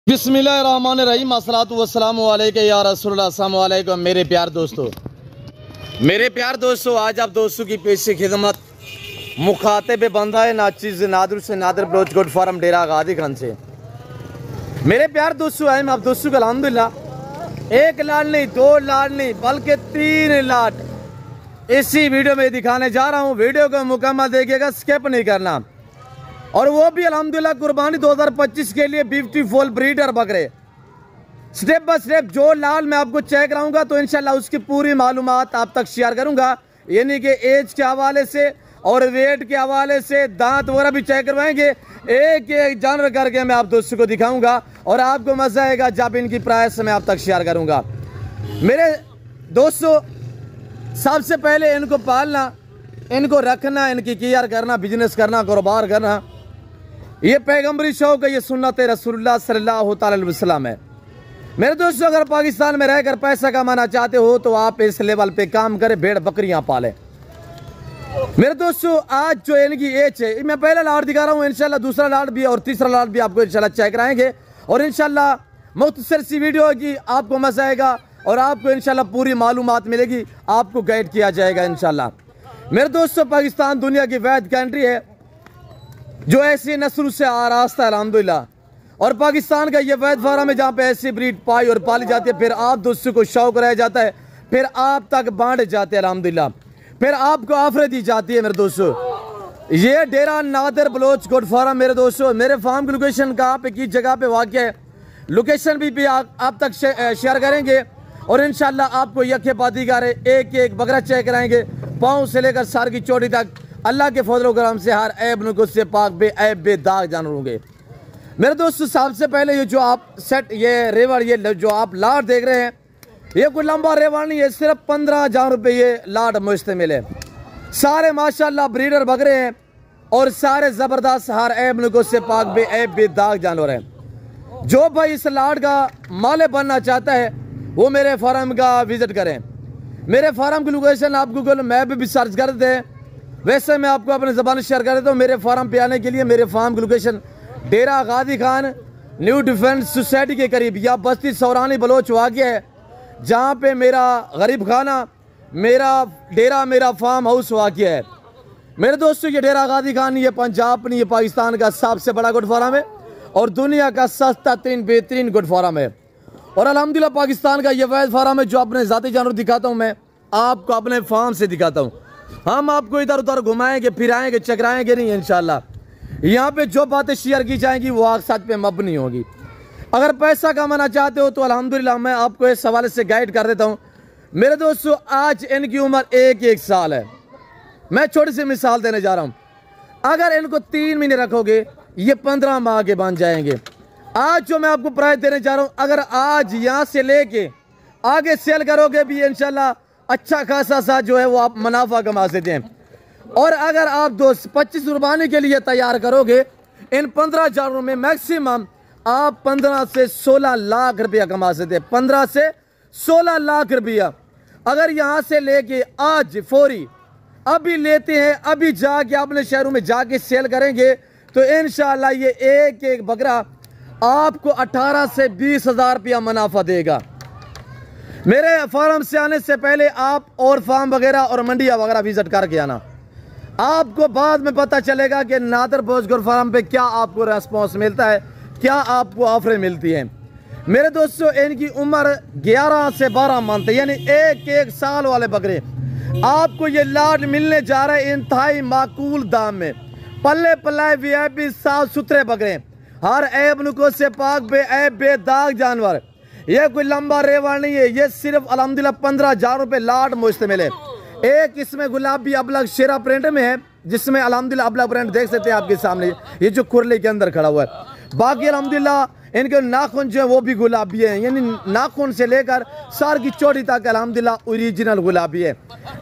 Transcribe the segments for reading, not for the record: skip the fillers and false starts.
बिस्मिल्लाहिर्रहमानिर्रहीम अस्सलातु वस्सलामु अलैका या रसूलल्लाह। अस्सलामु अलैकुम मेरे प्यार दोस्तों, आज आप दोस्तों की पेश खिदमत मुखातिब बंदा है नाचीज़ नादर से नादर ब्लोच गोड फार्म डेरा गादी खान से। मेरे प्यार दोस्तों, आए आप दोस्तों को अल्हम्दुलिल्लाह एक लाड नहीं, दो लाड नहीं, बल्कि 3 लाड इसी वीडियो में दिखाने जा रहा हूँ। वीडियो को मुकम्मल देखिएगा, स्किप नहीं करना। और वो भी अल्हम्दुलिल्लाह कुर्बानी 2025 के लिए ब्यूटीफुल ब्रीडर बकरे। स्टेप बाय स्टेप जो लाल मैं आपको चेक कराऊंगा तो इंशाल्लाह उसकी पूरी मालूमात आप तक शेयर करूंगा, यानी कि एज के हवाले से और वेट के हवाले से, दांत वगैरह भी चेक करवाएंगे। एक एक जानवर करके मैं आप दोस्तों को दिखाऊंगा और आपको मजा आएगा जब इनकी प्राइस मैं आप तक शेयर करूंगा। मेरे दोस्तों, सबसे पहले इनको पालना, इनको रखना, इनकी केयर करना, बिजनेस करना, कारोबार करना, ये पैगंबरी शौक है, ये सुन्नत रसूलुल्लाह सल्लल्लाहु अलैहि वसल्लम है। मेरे दोस्तों, अगर पाकिस्तान में रहकर पैसा कमाना चाहते हो तो आप इस लेवल पे काम करें, भेड़ बकरियां पालें। मेरे दोस्तों, आज जो इनकी एज है, मैं पहला लाड दिखा रहा हूँ, इंशाल्लाह दूसरा लाड भी और तीसरा लाड भी आपको इंशाल्लाह चेक कराएंगे और इंशाल्लाह मुख्तसर सी वीडियो होगी, आपको मजा आएगा और आपको इंशाल्लाह पूरी मालूमात मिलेगी, आपको गाइड किया जाएगा इंशाल्लाह। मेरे दोस्तों, पाकिस्तान दुनिया की वैद कंट्री है जो ऐसी नस्ल से आरास्ता है अल्हम्दुलिल्लाह, और पाकिस्तान का ये वैद फार्म है जहाँ पे ऐसी ब्रीड पाई और पाली जाती है। फिर आप दोस्तों को शौक रह जाता है, फिर आप तक बांटे जाते हैं अल्हम्दुलिल्लाह, फिर आपको ऑफर दी जाती है। मेरे दोस्तों, ये डेरा नादर बलोच गोड फार्म, मेरे दोस्तों, मेरे फार्म की लोकेशन कहाँ पे किस जगह पे वाक़ है, लोकेशन भी आप तक शेयर करेंगे और इंशाल्लाह आपको यखे पाती करे एक एक बकरा चेक कराएंगे, पाँव से लेकर सर की चोटी तक। अल्लाह के फजल करम से हर ऐब नुक़्स से पाक बेऐब बेदाग जानवर होंगे। मेरे दोस्तों, सबसे पहले ये जो आप सेट, ये रेवड़, ये जो आप लाड देख रहे हैं, ये कोई लंबा रेवड़ नहीं है, सिर्फ 15,000 रुपये ये लाड मुश्तमिल है। सारे माशाल्लाह ब्रीडर बकरे हैं और सारे ज़बरदस्त हर ऐब नुक़्स से पाक बेऐब बेदाग जानवर हैं। जो भाई इस लाड का मालिक बनना चाहता है वो मेरे फार्म का विजिट करें। मेरे फार्म की लोकेशन आप गूगल मैप भी सर्च कर दें, वैसे मैं आपको अपने ज़बान शेयर कर देता हूँ। मेरे फार्म पे आने के लिए मेरे फार्म की लोकेशन डेरा गादी खान न्यू डिफेंस सोसाइटी के करीब या बस्ती सौरानी बलोच वाक़ है, जहाँ पे मेरा गरीब खाना, मेरा डेरा, मेरा फार्म हाउस वाक़ है। मेरे दोस्तों, ये डेरा गादी खान ये पंजाब नहीं, ये पाकिस्तान का सबसे बड़ा गुड फार्म है और दुनिया का सस्ता तरीन बेहतरीन गुड फार्म है। और अल्हम्दुलिल्लाह पाकिस्तान का ये वैद फार्म है जो अपने ज़ाती जानवर दिखाता हूँ, मैं आपको अपने फार्म से दिखाता हूँ। हम आपको इधर उधर घुमाएंगे, फिराएंगे, चकराएंगे नहीं इंशाल्लाह। यहाँ पे जो बातें शेयर की जाएंगी वो आग सच पे मबनी होगी। अगर पैसा कमाना चाहते हो तो अल्हम्दुलिल्लाह मैं आपको इस हवाले से गाइड कर देता हूँ। मेरे दोस्तों, आज इनकी उम्र 1 साल है। मैं छोटी सी मिसाल देने जा रहा हूँ। अगर इनको 3 महीने रखोगे ये 15 माह के बन जाएंगे। आज जो मैं आपको प्राइस देने जा रहा हूँ, अगर आज यहाँ से लेके आगे सेल करोगे भी इंशाल्लाह अच्छा खासा सा जो है वो आप मुनाफा कमा सकते हैं। और अगर आप 25 कुर्बानी के लिए तैयार करोगे, इन 15,000 में मैक्सिमम आप 15 से 16 लाख रुपया कमा सकते हैं। 15 से 16 लाख रुपया अगर यहाँ से लेके आज फौरी अभी लेते हैं, अभी जाके अपने शहरों में जाके सेल करेंगे तो इंशाल्लाह ये एक एक बकरा आपको 18 से 20 हज़ार रुपया मुनाफा देगा। मेरे फार्म से आने से पहले आप और फार्म वगैरह और मंडियाँ वगैरह विजिट करके आना, आपको बाद में पता चलेगा कि नादर बोझगोर फार्म पे क्या आपको रेस्पॉन्स मिलता है, क्या आपको ऑफरें मिलती हैं। मेरे दोस्तों, इनकी उम्र 11 से 12 मंथ यानी 1 साल वाले बकरे आपको ये लाड मिलने जा रहे हैं इंतहाई माकूल दाम में। पल्ले पल्लाए VIP साफ सुथरे बकरे, हर ऐब नुक़्स से पाक बेऐब बेदाग जानवर। ये कोई लंबा रेवड़ नहीं है, ये सिर्फ अल्हम्दुलिल्लाह 15,000 रुपये लाड मुश्तमिल है। एक इसमें गुलाबी अबलग शेरा प्रिंट में है, जिसमें अल्हम्दुलिल्लाह अबलग प्रिंट देख सकते हैं आपके सामने, ये जो कुरले के अंदर खड़ा हुआ है। बाकी अल्हम्दुलिल्लाह इनके नाखून जो है वो भी गुलाबी है, यानी नाखून से लेकर सर की चोटी तक अल्हम्दुलिल्लाह ओरिजिनल गुलाबी है।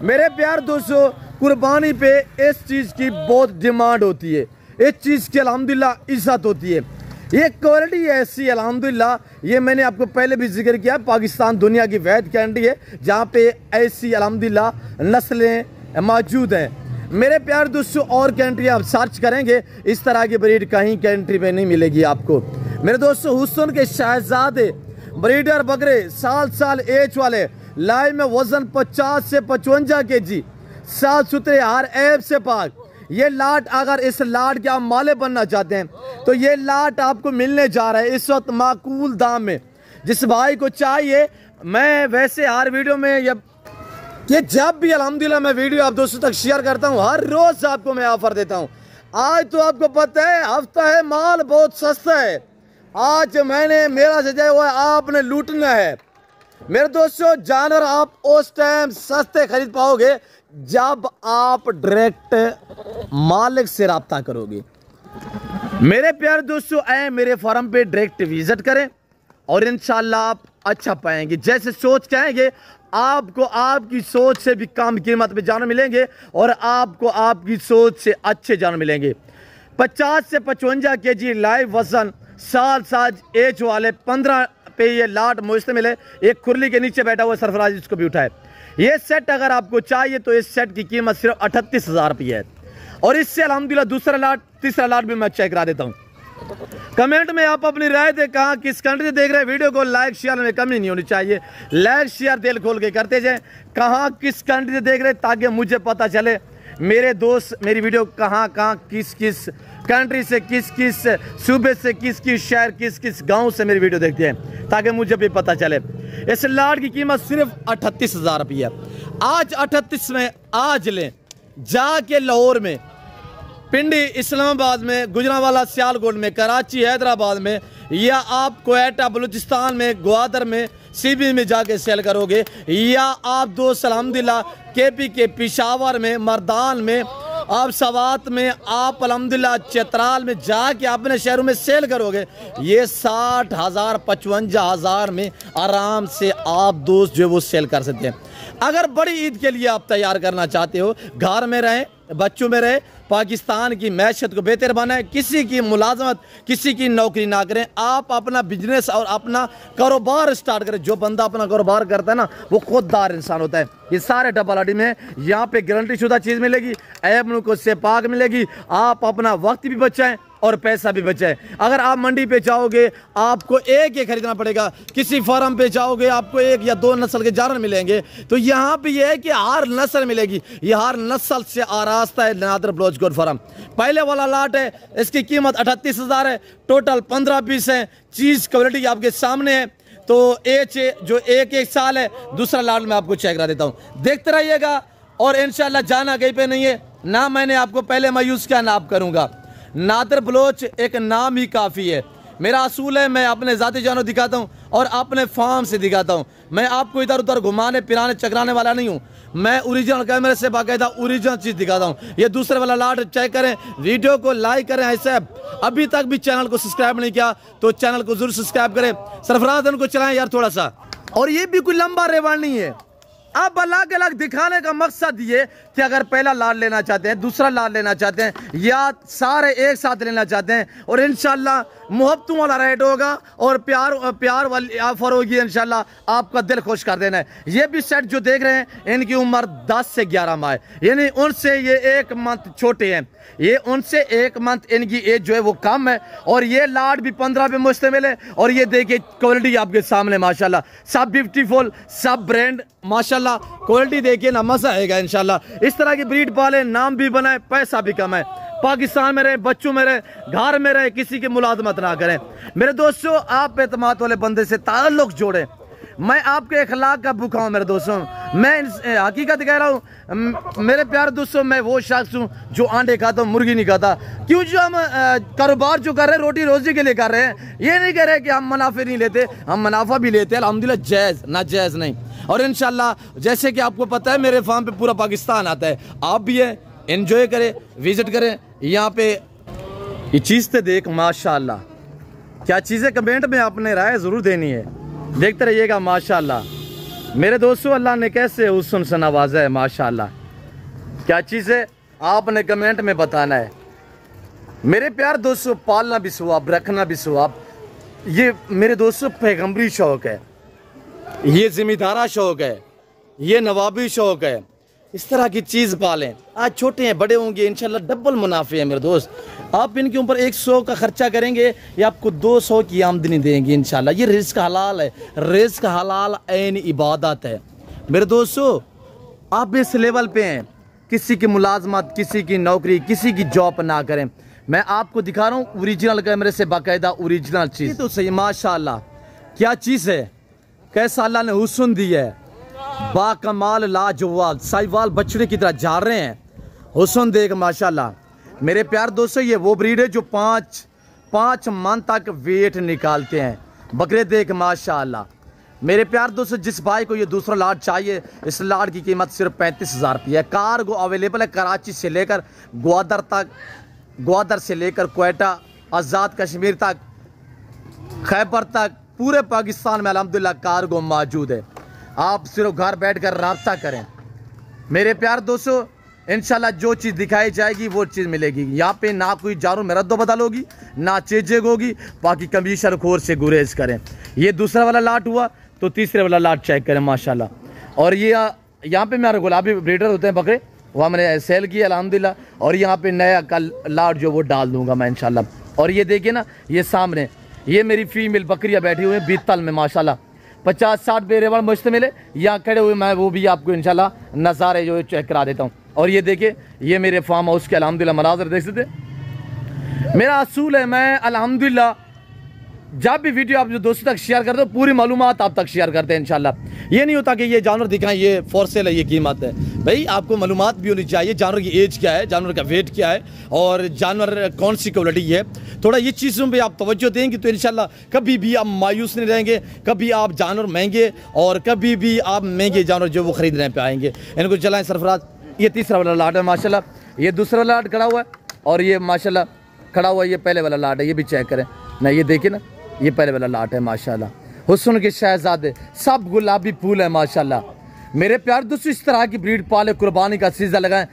मेरे प्यार दोस्तों, कुर्बानी पे इस चीज़ की बहुत डिमांड होती है, इस चीज़ की अल्हम्दुलिल्लाह इज्जत होती है। ये क्वालिटी ऐसी अल्हम्दुलिल्लाह, ये मैंने आपको पहले भी जिक्र किया, पाकिस्तान दुनिया की वैद कंट्री है जहाँ पे ऐसी अल्हम्दुलिल्लाह नस्लें मौजूद हैं। मेरे प्यार दोस्तों, और कंट्री आप सर्च करेंगे इस तरह की ब्रीड कहीं कंट्री में नहीं मिलेगी आपको। मेरे दोस्तों हुस्न के शहजादे ब्रीडर बकरे साल एज वाले लाइव में वजन 50 से 55 kg, साफ सुथरे, हर ऐब से पाक। ये लाट, अगर इस लाट के आप माले बनना चाहते हैं तो ये लाट आपको मिलने जा रहा है इस वक्त माकूल दाम में। जिस भाई को चाहिए, मैं वैसे हर वीडियो में ये जब भी अल्हम्दुलिल्लाह मैं वीडियो आप दोस्तों तक शेयर करता हूँ, हर रोज आपको मैं ऑफर देता हूँ। आज तो आपको पता है हफ्ता है, माल बहुत सस्ता है। आज मैंने मेरा सजाया हुआ है, आपने लूटना है। मेरे दोस्तों जानवर आप उस टाइम सस्ते खरीद पाओगे जब आप डायरेक्ट मालिक से राब्ता करोगे। मेरे प्यारे दोस्तों, आए मेरे फार्म पे डायरेक्ट विजिट करें और इंशाल्लाह आप अच्छा पाएंगे। जैसे सोच के आएंगे आपको आपकी सोच से भी कम कीमत पे जानवर मिलेंगे और आपको आपकी सोच से अच्छे जानवर मिलेंगे। 50 से 55 kg लाइव वजन, साल एज वाले 15 पे ये लाट मुश्तमिल है। एक खुरली के नीचे बैठा हुआ सरफराज, इसको भी उठाए। ये सेट अगर आपको चाहिए तो इस सेट की कीमत सिर्फ 38,000 रुपये है। और इससे अल्हम्दुलिल्लाह दूसरा लाट, तीसरा लाट भी मैं चेक करा देता हूँ। कमेंट में आप अपनी राय दें, कहाँ किस कंट्री से देख रहे हैं। वीडियो को लाइक शेयर में कमी नहीं होनी चाहिए, लाइक शेयर दिल खोल के करते जाएं। कहाँ किस कंट्री से देख रहे हैं ताकि मुझे पता चले मेरे दोस्त मेरी वीडियो कहाँ किस किस कंट्री से, किस किस सूबे से, किस किस शहर, किस किस गांव से मेरी वीडियो देखते हैं, ताकि मुझे भी पता चले। इस लाट की कीमत सिर्फ 38,000 रुपये। आज 38 में आज लें, जाके लाहौर में, पिंडी, इस्लामाबाद में, गुजरांवाला, सियालकोट में, कराची, हैदराबाद में, या आप क्वेटा, बलूचिस्तान में, ग्वादर में, सीबी में जाके सेल करोगे, या आप दोस्त अल्हम्दुलिल्लाह केपी के पेशावर में, मर्दान में, आप सवात में, आप अल्हम्दुलिल्लाह चित्राल में जाके अपने शहरों में सेल करोगे, ये 60,000 55,000 में आराम से आप दोस्त जो वो सेल कर सकते हैं। अगर बड़ी ईद के लिए आप तैयार करना चाहते हो, घर में रहें, बच्चों में रहे, पाकिस्तान की मैशत को बेहतर बनाए, किसी की मुलाजमत, किसी की नौकरी ना करें, आप अपना बिजनेस और अपना कारोबार स्टार्ट करें। जो बंदा अपना कारोबार करता है ना, वो खुददार इंसान होता है। ये सारे डबल आडी में यहाँ पे गारंटी शुदा चीज़ मिलेगी, ऐब नुको से पाक मिलेगी। आप अपना वक्त भी बचाएं और पैसा भी बचाएं। अगर आप मंडी पे जाओगे आपको एक ही खरीदना पड़ेगा, किसी फार्म पे जाओगे आपको 1 या 2 नस्ल के जानवर मिलेंगे। तो यहाँ पे ये है कि हर नस्ल मिलेगी, ये हर नस्ल से आरास्ता है नादर बलोच गोट फार्म। पहले वाला लाट है, इसकी कीमत 38,000 है। टोटल 15 पीस है, चीज़ क्वालिटी आपके सामने है। तो एज जो एक साल है, दूसरा लाट में आपको चेक करा देता हूँ, देखते रहिएगा। और इंशाल्लाह जाना कहीं पे नहीं है ना, मैंने आपको पहले मायूस किया ना आप करूँगा। नादर बलोच एक नाम ही काफ़ी है। मेरा असूल है, मैं अपने ज़ाती जानवर दिखाता हूँ और अपने फार्म से दिखाता हूँ। मैं आपको इधर उधर घुमाने फिराने चकराने वाला नहीं हूँ। मैं ओरिजिनल कैमरे से बाकायदा ओरिजिनल चीज़ दिखाता हूँ। ये दूसरे वाला लाट चेक करें, वीडियो को लाइक करें। ऐसे अभी तक भी चैनल को सब्सक्राइब नहीं किया तो चैनल को जरूर सब्सक्राइब करें। सरफराज को चलाएं यार थोड़ा सा। और ये भी कोई लंबा रेवाड़ नहीं है। अब अलग अलग दिखाने का मकसद ये कि अगर पहला लाट लेना चाहते हैं, दूसरा लाट लेना चाहते हैं, या सारे एक साथ लेना चाहते हैं, और इंशाल्लाह मोहब्बतों वाला रेट होगा और प्यार वाली ऑफर होगी, इंशाल्लाह आपका दिल खुश कर देना है। ये भी सेट जो देख रहे हैं इनकी उम्र 10 से 11 माह है, यानी उनसे ये 1 मंथ छोटे हैं। ये उनसे 1 मंथ इनकी एज जो है वो कम है। और ये लाट भी 15 पे मुश्तमिल है। और ये देखिए क्वालिटी आपके सामने माशाल्लाह, सब ब्यूटीफुल, सब ब्रांड माशाल्लाह। क्वालिटी देखिए ना, मजा आएगा इंशाल्लाह। इस तरह की ब्रीड पाले, नाम भी बनाए, पैसा भी कमाए, पाकिस्तान में रहे, बच्चों में रहे, घर में रहे, किसी की मुलाजमत ना करें। मेरे दोस्तों, आप एतमाद वाले बंदे से ताल्लुक जोड़े। मैं आपके अखलाक का भूखा हूँ मेरे दोस्तों, मैं हकीकत कह रहा हूँ। मेरे प्यारे दोस्तों, मैं वो शख्स हूँ जो अंडे खाता हूँ, मुर्गी नहीं खाता। क्यों? जो हम कारोबार जो कर रहे हैं, रोटी रोजी के लिए कर रहे हैं। ये नहीं कह रहे कि हम मुनाफे नहीं लेते, हम मुनाफा भी लेते हैं अल्हम्दुलिल्लाह, जायज़ ना जायज़ नहीं। और इंशाल्लाह जैसे कि आपको पता है मेरे फार्म पे पूरा पाकिस्तान आता है, आप भी है, एंजॉय करें, विजिट करें। यहाँ पे ये चीज़ तो देख माशाल्लाह, क्या चीज़ें कमेंट में आपने राय ज़रूर देनी है, देखते रहिएगा माशाल्लाह। मेरे दोस्तों, अल्लाह ने कैसे हुस्न से नवाजा है माशाल्लाह। क्या चीज़ें आपने कमेंट में बताना है। मेरे प्यार दोस्तों, पालना भी सवाब, रखना भी सवाब। ये मेरे दोस्तों पैगंबरी शौक़ है, ये ज़िम्मेदारा शौक़ है, ये नवाबी शौक़ है, इस तरह की चीज़ पालें। आज छोटे हैं बड़े होंगे इंशाल्लाह डबल मुनाफे हैं मेरे दोस्त। आप इनके ऊपर 100 का खर्चा करेंगे ये आपको 200 की आमदनी देंगे इंशाल्लाह। ये रिस्क हलाल है, रिस्क हलाल ऐन इबादत है मेरे दोस्तों। आप इस लेवल पे हैं, किसी की मुलाजमत, किसी की नौकरी, किसी की जॉब ना करें। मैं आपको दिखा रहा हूँ ओरिजिनल कैमरे से बाकायदा ओरिजिनल चीज़। तो सही माशाल्लाह क्या चीज़ है, कैसा अल्लाह ने हुस्न दिया है, बाकमाल लाजवाब साहिवाल बछड़े की तरह जा रहे हैं। हुस्न देख माशाल्लाह। मेरे प्यार दोस्तों ये वो ब्रीड है जो पाँच मन तक वेट निकालते हैं। बकरे देख माशाल्लाह। मेरे प्यार दोस्तों जिस भाई को ये दूसरा लाट चाहिए, इस लाट की कीमत सिर्फ 35,000 रुपये है। कार्गो अवेलेबल है कराची से लेकर ग्वादर तक, ग्वादर से लेकर क्वेटा, आज़ाद कश्मीर तक, खैबर तक, पूरे पाकिस्तान में अल्हम्दुलिल्लाह कार्गो मौजूद है। आप सिर्फ घर बैठ कर रब्ता करें मेरे प्यार दोस्तों। इंशाल्लाह जो चीज़ दिखाई जाएगी वो चीज़ मिलेगी। यहाँ पे ना कोई जानवर में रद्दो बदल होगी, ना चेजेग होगी। बाकी कमीशन खोर से गुरेज करें। ये दूसरा वाला लाट हुआ तो तीसरे वाला लाट चेक करें माशाल्लाह। और ये यहाँ पे मेरे गुलाबी ब्रीडर होते हैं बकरे, वह मैंने सेल किया अल्हम्दुलिल्लाह। और यहाँ पे नया कल लाट जो वो डाल दूंगा मैं इंशाल्लाह। और ये देखिए ना, ये सामने ये मेरी फीमेल बकरियाँ बैठी हुई हैं बीतल में माशाल्लाह। 50-60 बेरेवल मुश्तमिल है। यहाँ खड़े हुए मैं वो भी आपको इंशाल्लाह नज़ारे जो चेक करा देता हूँ। और ये देखिए ये मेरे फार्म हाउस के अल्हम्दुलिल्लाह मनाज़र देख सकते। मेरा असूल है मैं अल्हम्दुलिल्लाह जब भी वीडियो आप जो दोस्तों तक शेयर करते हो पूरी मालूमात आप तक शेयर करते हैं इंशाल्लाह। ये नहीं होता कि ये जानवर दिखाएं ये फॉर सेल है ये कीमत है। भाई आपको मालूमात भी होनी चाहिए जानवर की एज क्या है, जानवर का वेट क्या है और जानवर कौन सी क्वालिटी है। थोड़ा ये चीज़ों पे आप तवज्जो देंगे तो इंशाल्लाह कभी भी आप मायूस नहीं रहेंगे। कभी आप जानवर महंगे और कभी भी आप महंगे जानवर जो वो खरीदने पे आएंगे। इनको चलाएं सरफराज। ये तीसरा वाला लाट है माशाल्लाह। ये दूसरा वाला लाट खड़ा हुआ है और ये माशाल्लाह खड़ा हुआ है ये पहले वाला लाट है। ये भी चेक करें ना, ये देखिए ना, ये पहले वाला लाट है माशाल्लाह। हुस्न के शहजादे सब गुलाबी फूल है माशाल्लाह। मेरे प्यार दोस्तों इस तरह की ब्रीड पाले, कुर्बानी का सीज़ा लगाएं,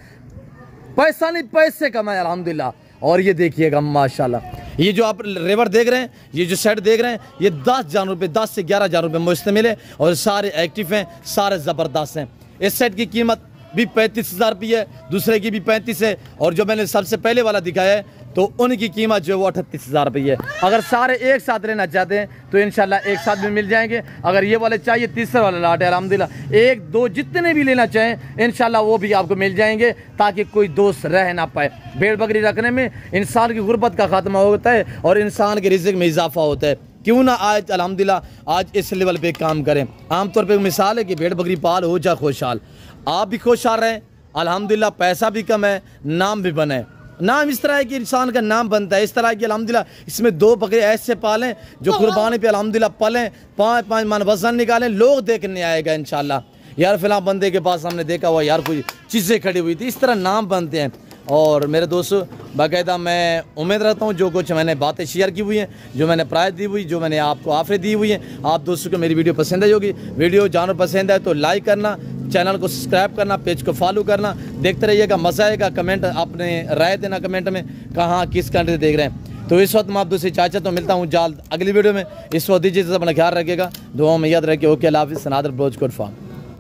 पैसा नहीं पैसे कमाएं अल्हम्दुलिल्लाह। और ये देखिएगा माशाल्लाह ये जो आप रेवर देख रहे हैं, ये जो सेट देख रहे हैं, ये 10 जानवर पे 10 से 11 जानवर पे मुश्तमिल है और सारे एक्टिव हैं, सारे ज़बरदस्त हैं। इस सेट की कीमत भी 35,000 रुपये है, दूसरे की भी 35 है और जो मैंने सबसे पहले वाला दिखाया है तो उनकी कीमत जो है वो 38,000 रुपये है। अगर सारे एक साथ लेना चाहते हैं तो इंशाल्लाह एक साथ भी मिल जाएंगे। अगर ये वाले चाहिए तीसरा वाला लाट है अल्हम्दुलिल्लाह, एक दो जितने भी लेना चाहें इंशाल्लाह वो भी आपको मिल जाएंगे ताकि कोई दोस्त रह ना पाए। भेड़ बकरी रखने में इंसान की गुर्बत का खात्मा होता है और इंसान के रिज़्क़ में इजाफा होता है। क्यों ना आज अल्हम्दुलिल्लाह आज इस लेवल पे काम करें। आमतौर पे मिसाल है कि भेड़ बकरी पाल हो जा खुशहाल, आप भी खुशहाल रहें अल्हम्दुलिल्लाह, पैसा भी कम है, नाम भी बने। नाम इस तरह है कि इंसान का नाम बनता है, इस तरह की अल्हम्दुलिल्लाह इसमें 2 बकरे ऐसे पालें जो कुर्बानी पे अल्हम्दुलिल्लाह पलें, 5-5 मन वजन निकालें, लोग देखने आएगा इंशाल्लाह। यार फिलहाल बंदे के पास हमने देखा हुआ यार कोई चीज़ें खड़ी हुई थी, इस तरह नाम बनते हैं। और मेरे दोस्तों बाकायदा मैं उम्मीद रखता हूँ जो कुछ मैंने बातें शेयर की हुई हैं, जो मैंने प्राइस दी हुई, जो मैंने आपको ऑफर दी हुई हैं, आप दोस्तों को मेरी वीडियो पसंद आई होगी। वीडियो जानवर पसंद है तो लाइक करना, चैनल को सब्सक्राइब करना, पेज को फॉलो करना, देखते रहिएगा, मज़ा आएगा। कमेंट अपने राय देना कमेंट में कहाँ किस कंट्री देख रहे हैं। तो इस वक्त मैं आप दोस्तों इजाज़त तो मिलता हूँ जल्द अगली वीडियो में। इस वक्त दीजिए अपना ख्याल रखिएगा, दुआ में याद रखिए। ओके अल्लाह हाफ़िज़। नादिर ब्लॉज गुड फार्म।